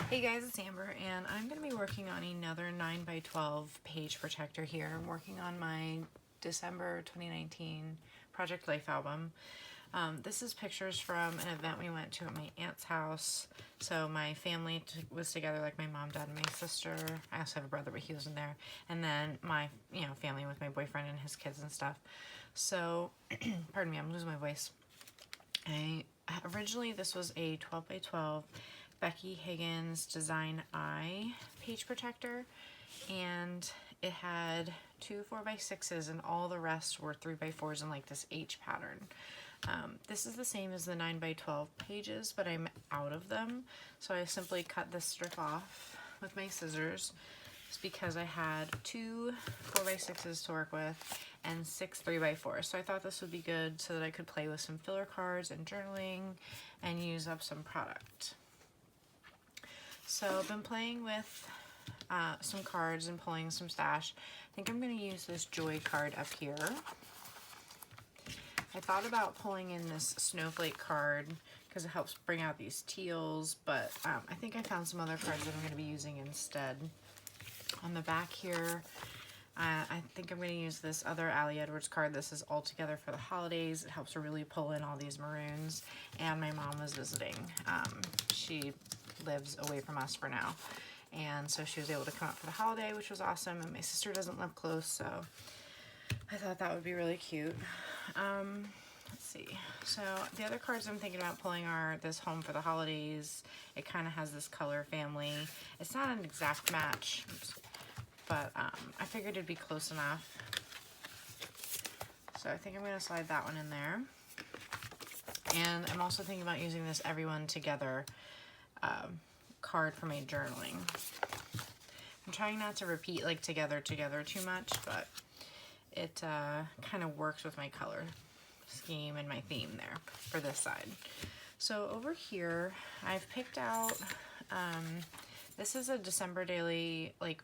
Hey guys, it's Amber, and I'm going to be working on another 9x12 page protector here. I'm working on my December 2019 Project Life album. This is pictures from an event we went to at my aunt's house. So my family was together, like my mom, dad, and my sister. I also have a brother, but he wasn't there. And then my family with my boyfriend and his kids and stuff. So, pardon me, I'm losing my voice. Originally this was a 12x12 Becky Higgins Design Eye page protector, and it had two 4x6s and all the rest were 3x4s in like this H pattern. This is the same as the 9x12 pages, but I'm out of them, so I simply cut this strip off with my scissors. It's because I had two 4x6s to work with and 6 3x4s. So I thought this would be good so that I could play with some filler cards and journaling and use up some product. So I've been playing with some cards and pulling some stash. I think I'm going to use this Joy card up here. I thought about pulling in this Snowflake card because it helps bring out these teals, but I think I found some other cards that I'm going to be using instead. On the back here, I think I'm going to use this other Allie Edwards card. This is All Together for the Holidays. It helps to really pull in all these maroons. And my mom was visiting. She lives away from us for now. And so she was able to come up for the holiday, which was awesome. And my sister doesn't live close, so I thought that would be really cute. Let's see. So the other cards I'm thinking about pulling are this Home for the Holidays. It kind of has this color family. It's not an exact match, but I figured it'd be close enough. So I think I'm going to slide that one in there. And I'm also thinking about using this Everyone Together card for my journaling. I'm trying not to repeat like together too much, but it kind of works with my color scheme and my theme there for this side. So over here I've picked out this is a December daily, like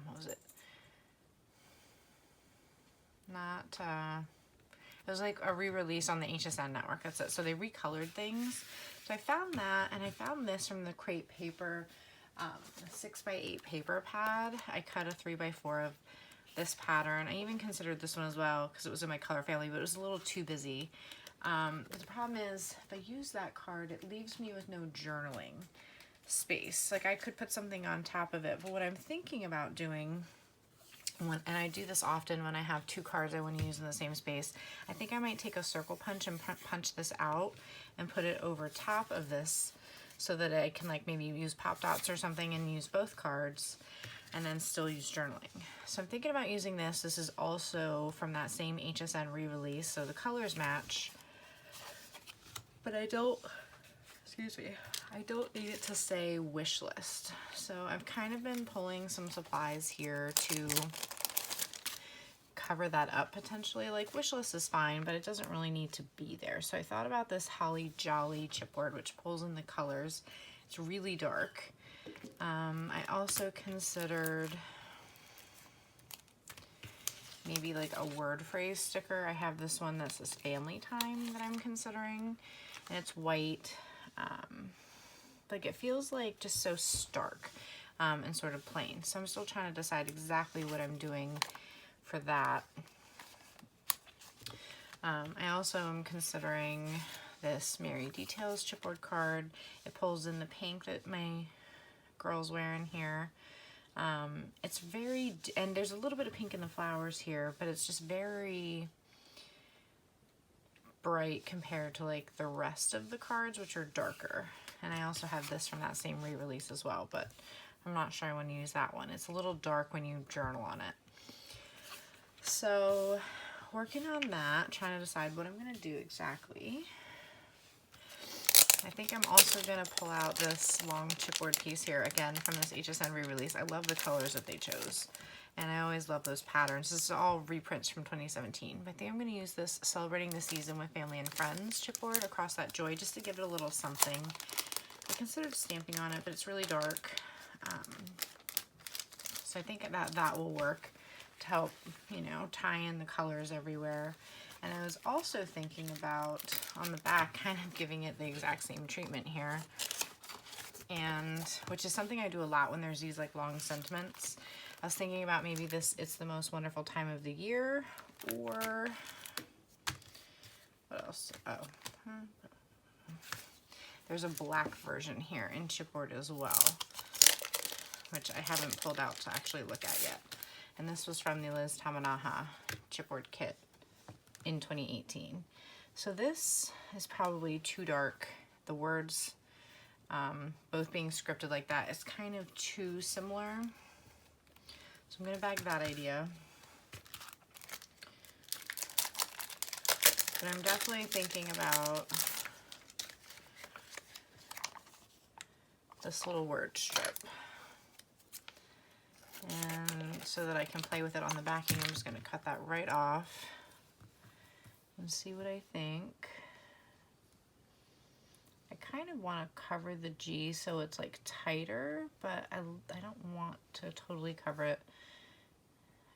what was it, it was like a re-release on the HSN network. That's it. So they recolored things. So I found that, and I found this from the Crate Paper 6x8 paper pad. I cut a 3x4 of this pattern. I even considered this one as well because it was in my color family, but it was a little too busy. But the problem is, if I use that card, it leaves me with no journaling space. Like I could put something on top of it, but what I'm thinking about doing, and I do this often when I have two cards I want to use in the same space, I think I might take a circle punch and punch this out and put it over top of this so that I can like maybe use pop dots or something and use both cards and then still use journaling. So I'm thinking about using this. This is also from that same HSN re-release, so the colors match, but I don't need it to say wish list. So I've kind of been pulling some supplies here to cover that up potentially. Like wish list is fine, but it doesn't really need to be there. So I thought about this Holly Jolly chipboard, which pulls in the colors. It's really dark. I also considered maybe like a word phrase sticker. I have this one that says family time that I'm considering, and it's white. Like it feels like just so stark and sort of plain. So I'm still trying to decide exactly what I'm doing for that. I also am considering this Mary Details chipboard card. It pulls in the pink that my girl's wearing here. It's very, and there's a little bit of pink in the flowers here, but it's just very bright compared to like the rest of the cards, which are darker. And I also have this from that same re-release as well, but I'm not sure I want to use that one. It's a little dark when you journal on it. So working on that, trying to decide what I'm going to do exactly. I think I'm also going to pull out this long chipboard piece here, again from this HSN re-release. I love the colors that they chose, and I always love those patterns. This is all reprints from 2017. But I think I'm going to use this Celebrating the Season with Family and Friends chipboard across that Joy just to give it a little something. I considered stamping on it, but it's really dark. So I think that will work to help, you know, tie in the colors everywhere. And I was also thinking about, on the back, kind of giving it the exact same treatment here. and which is something I do a lot when there's these like long sentiments. I was thinking about maybe this It's the Most Wonderful Time of the Year, or what else? Oh, there's a black version here in chipboard as well, which I haven't pulled out to actually look at yet. And this was from the Liz Tamanaha chipboard kit in 2018. So this is probably too dark. The words, both being scripted like that, is kind of too similar. So I'm gonna bag that idea. But I'm definitely thinking about this little word strip. And so that I can play with it on the backing, I'm just gonna cut that right off and see what I think. I kind of want to cover the G so it's like tighter, but I don't want to totally cover it.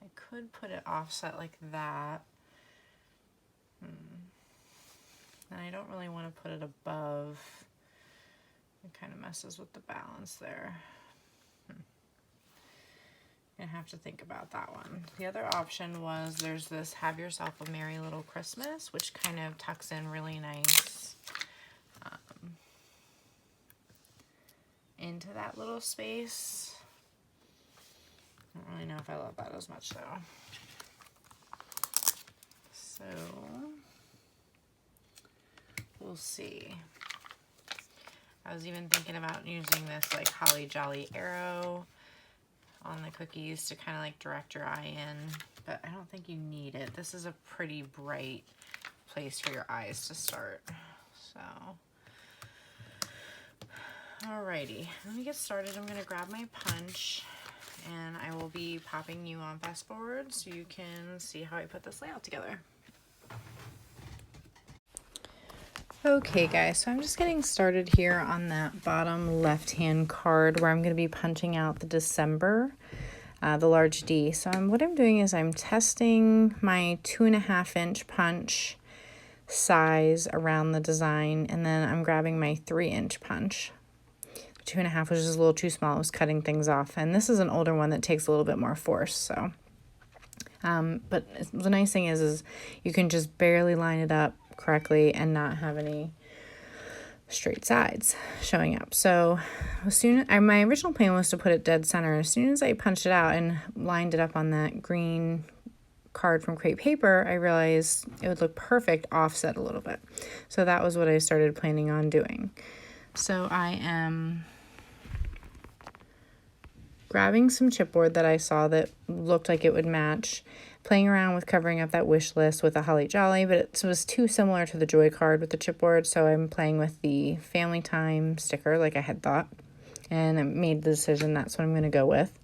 I could put it offset like that. And I don't really want to put it above. It kind of messes with the balance there. Gonna have to think about that one. The other option was there's this Have Yourself a Merry Little Christmas, which kind of tucks in really nice into that little space. I don't really know if I love that as much though. So we'll see. I was even thinking about using this like Holly Jolly arrow on the cookies to kind of like direct your eye in, but I don't think you need it. This is a pretty bright place for your eyes to start. So, alrighty, let me get started. I'm gonna grab my punch and I will be popping you on fast forward so you can see how I put this layout together. Okay guys, so I'm just getting started here on that bottom left-hand card where I'm going to be punching out the December, the large D. So what I'm doing is I'm testing my 2.5 inch punch size around the design, and then I'm grabbing my 3 inch punch. 2.5 was just a little too small. It was cutting things off, and this is an older one that takes a little bit more force. So, but the nice thing is you can just barely line it up correctly and not have any straight sides showing up. So my original plan was to put it dead center. As soon as I punched it out and lined it up on that green card from crepe paper, I realized it would look perfect offset a little bit. So that was what I started planning on doing. So I am grabbing some chipboard that I saw that looked like it would match, playing around with covering up that wish list with a Holly Jolly, but it was too similar to the Joy card with the chipboard, so I'm playing with the Family Time sticker like I had thought, and I made the decision that's what I'm going to go with.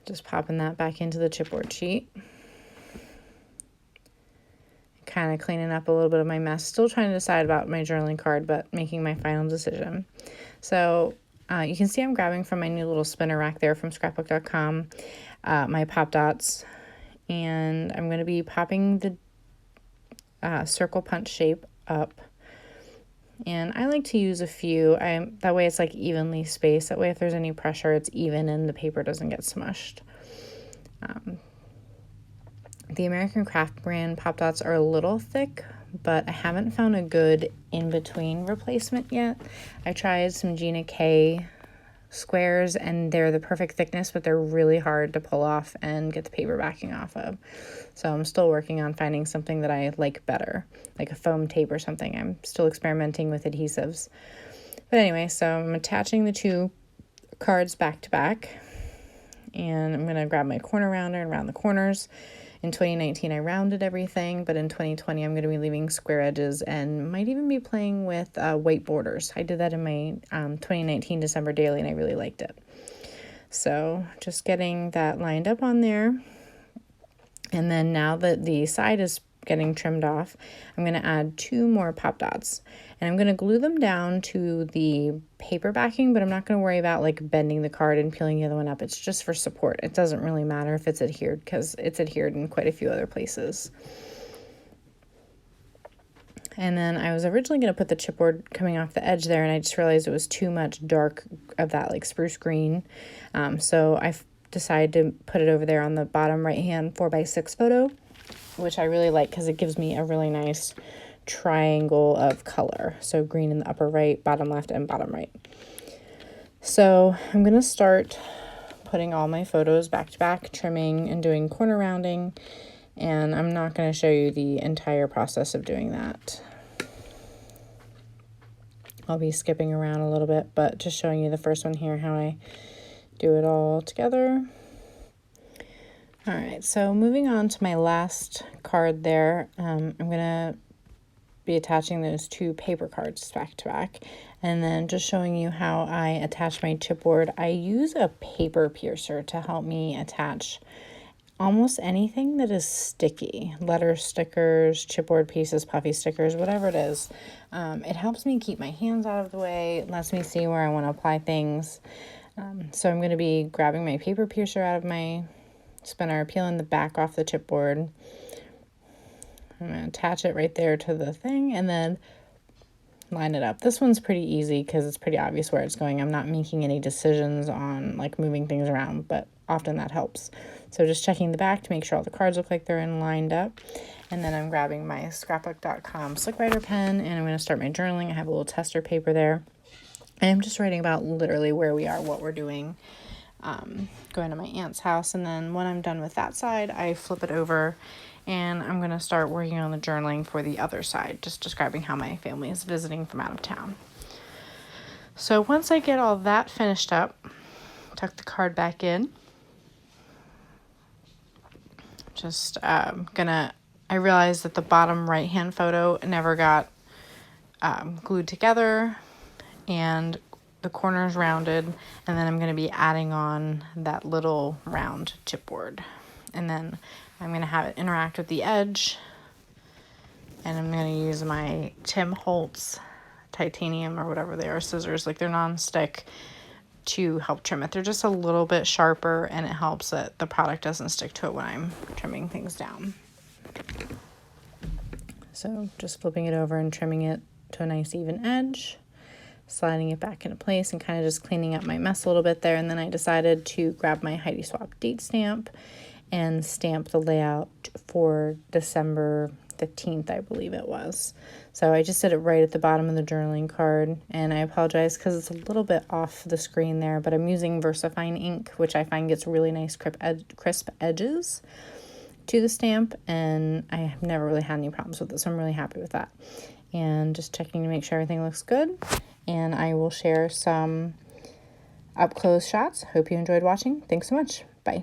Just popping that back into the chipboard sheet. Kind of cleaning up a little bit of my mess. Still trying to decide about my journaling card, but making my final decision. So you can see I'm grabbing from my new little spinner rack there from scrapbook.com. My pop dots, and I'm going to be popping the circle punch shape up, and I like to use a few. That way it's like evenly spaced. That way if there's any pressure, it's even and the paper doesn't get smushed. The American Craft brand pop dots are a little thick, but I haven't found a good in-between replacement yet. I tried some Gina K squares and they're the perfect thickness, but they're really hard to pull off and get the paper backing off of. So I'm still working on finding something that I like better, like a foam tape or something. I'm still experimenting with adhesives. But anyway, so I'm attaching the two cards back to back, and I'm going to grab my corner rounder and round the corners. In 2019, I rounded everything, but in 2020, I'm going to be leaving square edges and might even be playing with white borders. I did that in my 2019 December daily, and I really liked it. So just getting that lined up on there. And then now that the side is getting trimmed off, I'm going to add 2 more pop dots. And I'm going to glue them down to the paper backing, but I'm not going to worry about like bending the card and peeling the other one up. It's just for support. It doesn't really matter if it's adhered because it's adhered in quite a few other places. And then I was originally going to put the chipboard coming off the edge there, and I just realized it was too much dark of that like spruce green. So I decided to put it over there on the bottom right hand 4x6 photo, which I really like because it gives me a really nice triangle of color. So green in the upper right, bottom left, and bottom right. So I'm going to start putting all my photos back to back, trimming and doing corner rounding. And I'm not going to show you the entire process of doing that. I'll be skipping around a little bit, but just showing you the first one here, how I do it all together. All right, so moving on to my last card there, I'm going to be attaching those 2 paper cards back to back, and then just showing you how I attach my chipboard. I use a paper piercer to help me attach almost anything that is sticky, letter stickers, chipboard pieces, puffy stickers, whatever it is. It helps me keep my hands out of the way. It lets me see where I want to apply things. So I'm going to be grabbing my paper piercer out of my spinner, peeling the back off the chipboard. I'm going to attach it right there to the thing and then line it up. This one's pretty easy because it's pretty obvious where it's going. I'm not making any decisions on like moving things around, but often that helps. So just checking the back to make sure all the cards look like they're in lined up. And then I'm grabbing my scrapbook.com slick writer pen and I'm going to start my journaling. I have a little tester paper there. And I'm just writing about literally where we are, what we're doing, going to my aunt's house. And then when I'm done with that side, I flip it over and I'm going to start working on the journaling for the other side, just describing how my family is visiting from out of town. So once I get all that finished up, tuck the card back in. Just I realized that the bottom right hand photo never got glued together and the corners rounded, and then I'm going to be adding on that little round chipboard, and then I'm going to have it interact with the edge, and I'm going to use my Tim Holtz titanium or whatever they are scissors, like they're non-stick, to help trim it. They're just a little bit sharper and it helps that the product doesn't stick to it when I'm trimming things down. So just flipping it over and trimming it to a nice even edge, sliding it back into place and kind of just cleaning up my mess a little bit there. And then I decided to grab my Heidi Swap date stamp and stamp the layout for December 15th, I believe it was. So I just did it right at the bottom of the journaling card, and I apologize because it's a little bit off the screen there, but I'm using VersaFine ink, which I find gets really nice crisp edges to the stamp, and I have never really had any problems with it, so I'm really happy with that. And just checking to make sure everything looks good, and I will share some up-close shots. Hope you enjoyed watching. Thanks so much. Bye.